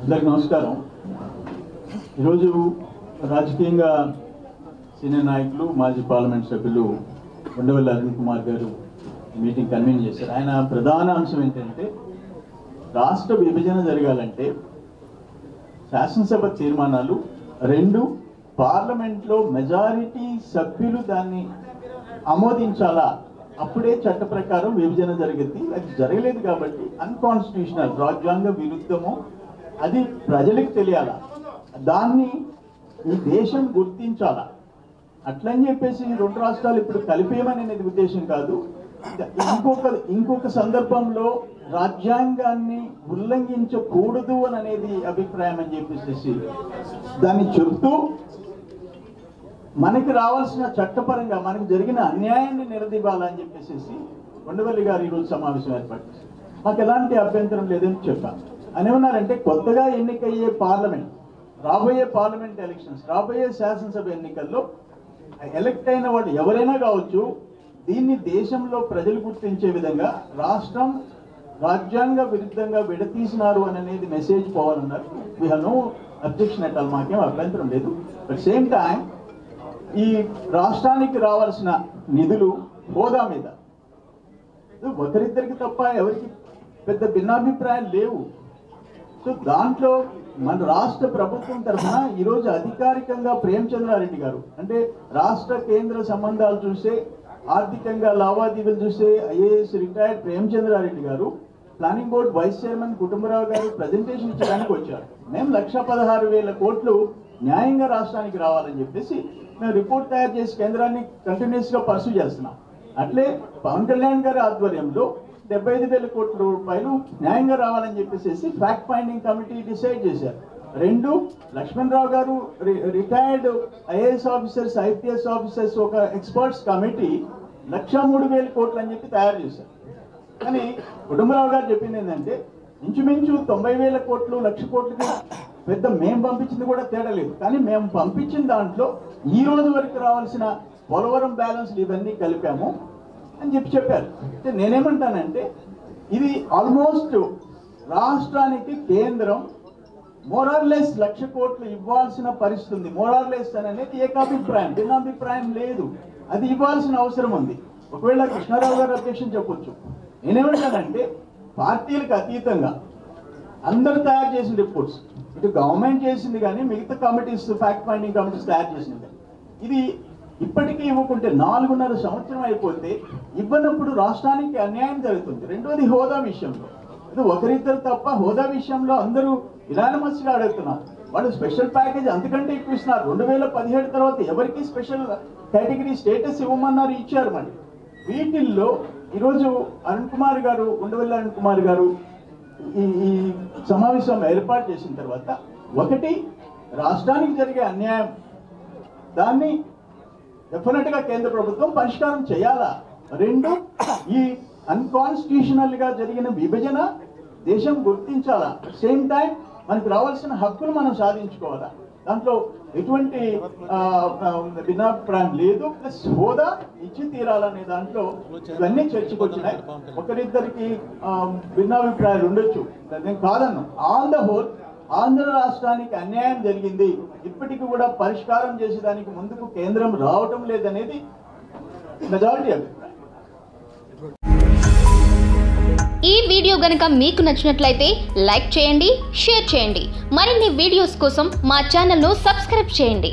అందరికీ నమస్కారం. ఈరోజు రాజకీయంగా సీనియర్ నాయకులు మాజీ పార్లమెంట్ సభ్యులు ఉండవల్లి అరుణ్ కుమార్ గారు మీటింగ్ కన్వీన్ చేశారు. ఆయన ప్రధాన అంశం ఏంటంటే రాష్ట్ర విభజన జరగాలంటే శాసనసభ తీర్మానాలు 2 పార్లమెంట్లో మెజారిటీ సభ్యులు దాన్ని ఆమోదించాలా, అప్పుడే చట్ట ప్రకారం విభజన జరిగింది. అది జరగలేదు కాబట్టి అన్కాన్స్టిట్యూషనల్, రాజ్యాంగ విరుద్ధము, అది ప్రజలకు తెలియాలా, దాన్ని ఈ దేశం గుర్తించాలా. అట్లని చెప్పేసి 2 రాష్ట్రాలు ఇప్పుడు కలిపేయమనేది ఉద్దేశం కాదు. ఇంకొక సందర్భంలో రాజ్యాంగాన్ని ఉల్లంఘించకూడదు అని అనేది అభిప్రాయం అని చెప్పేసి దాన్ని చెప్తూ మనకి రావాల్సిన చట్టపరంగా మనకు జరిగిన అన్యాయాన్ని నిలదీయాలని చెప్పేసి ఉండవల్లి గారు ఈరోజు సమావేశం ఏర్పాటు చేశారు. మాకు ఎలాంటి అభ్యంతరం లేదని చెప్పాను. అని ఏమన్నారంటే కొత్తగా ఎన్నికయ్యే పార్లమెంట్, రాబోయే పార్లమెంట్ ఎలక్షన్స్, రాబోయే శాసనసభ ఎన్నికల్లో ఎలక్ట్ అయిన వాళ్ళు ఎవరైనా కావచ్చు, దీన్ని దేశంలో ప్రజలు గుర్తించే విధంగా రాష్ట్రం రాజ్యాంగ విరుద్ధంగా విడతీసినారు అని అనేది మెసేజ్ పోవాలన్నారు. We have no objection at all, మాకేం అభ్యంతరం లేదు. బట్ సేమ్ టైం ఈ రాష్ట్రానికి రావాల్సిన నిధులు హోదా మీద ఒకరిద్దరికి తప్ప ఎవరికి పెద్ద భిన్నాభిప్రాయాలు లేవు. సో దాంట్లో మన రాష్ట్ర ప్రభుత్వం తరఫున ఈరోజు అధికారికంగా ప్రేమచంద్రారెడ్డి గారు, అంటే రాష్ట్ర కేంద్ర సంబంధాలు చూసే, ఆర్థికంగా లావాదేవీలు చూసే ఐఏఎస్ రిటైర్డ్ ప్రేమచంద్రారెడ్డి గారు planning board vice chairman Kutumba Rao గారు ప్రజెంటేషన్ ఇచ్చడానికి వచ్చారు. మేము 1,16,000 కోట్లు న్యాయంగా రాష్ట్రానికి రావాలని చెప్పేసి మేము రిపోర్ట్ తయారు చేసి కేంద్రాన్ని కంటిన్యూస్గా పర్సూ చేస్తున్నాం. అట్లే పవన్ కళ్యాణ్ గారి ఆధ్వర్యంలో 75,000 కోట్ల రూపాయలు న్యాయంగా రావాలని చెప్పేసి ఫ్యాక్ట్ ఫైండింగ్ కమిటీ డిసైడ్ చేశారు. 2 లక్ష్మణరావు గారు retired IAS officers, IPS officers ఒక ఎక్స్పర్ట్స్ కమిటీ 1,03,000 కోట్లు అని చెప్పి తయారు చేశారు. కానీ కుటుంబరావు గారు చెప్పింది ఏంటంటే ఇంచుమించు 90,000 కోట్లు, 1,00,000 కోట్లకి పెద్ద మేము పంపించింది కూడా తేడా లేదు. కానీ మేము పంపించిన దాంట్లో ఈ రోజు వరకు రావాల్సిన పోలవరం బ్యాలెన్స్లు ఇవన్నీ కలిపాము అని చెప్పారు. అంటే నేనేమంటానంటే ఇది ఆల్మోస్ట్ రాష్ట్రానికి కేంద్రం మోరార్లెస్ 1,00,000 కోట్లు ఇవ్వాల్సిన పరిస్థితి ఉంది. మోరార్లెస్ అనేది ఏకాభిప్రాయం, భిన్నాభిప్రాయం లేదు. అది ఇవ్వాల్సిన అవసరం ఉంది. ఒకవేళ కృష్ణారావు గారు అధ్యక్షుని చెప్పొచ్చు. నేనేమంటానంటే పార్టీలకు అతీతంగా అందరూ తయారు చేసిన రిపోర్ట్స్, ఇటు గవర్నమెంట్ చేసింది కానీ మిగతా కమిటీస్, ఫ్యాక్ట్ ఫైండింగ్ కమిటీస్ తయారు చేసింది, ఇది ఇప్పటికీ ఇవ్వకుంటే 4.5 సంవత్సరం అయిపోతే ఇవ్వనప్పుడు రాష్ట్రానికి అన్యాయం జరుగుతుంది. రెండోది హోదా విషయంలో, ఇది ఒకరిద్దరు తప్ప హోదా విషయంలో అందరూ యునానిమస్గా అడుగుతున్నారు. వాళ్ళు స్పెషల్ ప్యాకేజ్ అంతకంటే ఎక్కువ ఇస్తున్నారు. 2017 తర్వాత ఎవరికి స్పెషల్ కేటగిరీ స్టేటస్ ఇవ్వమన్నారు, ఇచ్చారు. మరి వీటిల్లో ఈరోజు అరుణ్ కుమార్ గారు, ఉండవల్లి అరుణ్ కుమార్ గారు ఈ సమావేశం ఏర్పాటు చేసిన తర్వాత, ఒకటి రాష్ట్రానికి జరిగే అన్యాయం, దాన్ని డెఫినెట్గా కేంద్ర ప్రభుత్వం పరిష్కారం చేయాలా. 2 ఈ అన్కాన్స్టిట్యూషనల్ గా జరిగిన విభజన దేశం గుర్తించాలా. సేమ్ టైం మనకు రావాల్సిన హక్కులు మనం సాధించుకోవాలా. దాంట్లో ఎటువంటి భిన్నాభిప్రాయం లేదు. ప్లస్ హోదా ఇచ్చి తీరాలనే దాంట్లో ఇవన్నీ చర్చకు వచ్చినాయి. ఒకరిద్దరికి భిన్నాభిప్రాయాలు ఉండొచ్చు, నేను కాదన్ను. ఆన్ ద హోల్ ఆంధ్ర రాష్ట్రానికి అన్యాయం జరిగింది, ఇప్పటికీ కూడా పరిష్కారం చేసేదానికి ముందుకు కేంద్రం రావటం లేదనేది మెజారిటీ అభిప్రాయం. ఈ వీడియో గనుక మీకు నచ్చినట్లయితే లైక్ చేయండి, షేర్ చేయండి. మరిన్ని వీడియోస్ కోసం మా ఛానల్ను సబ్స్క్రైబ్ చేయండి.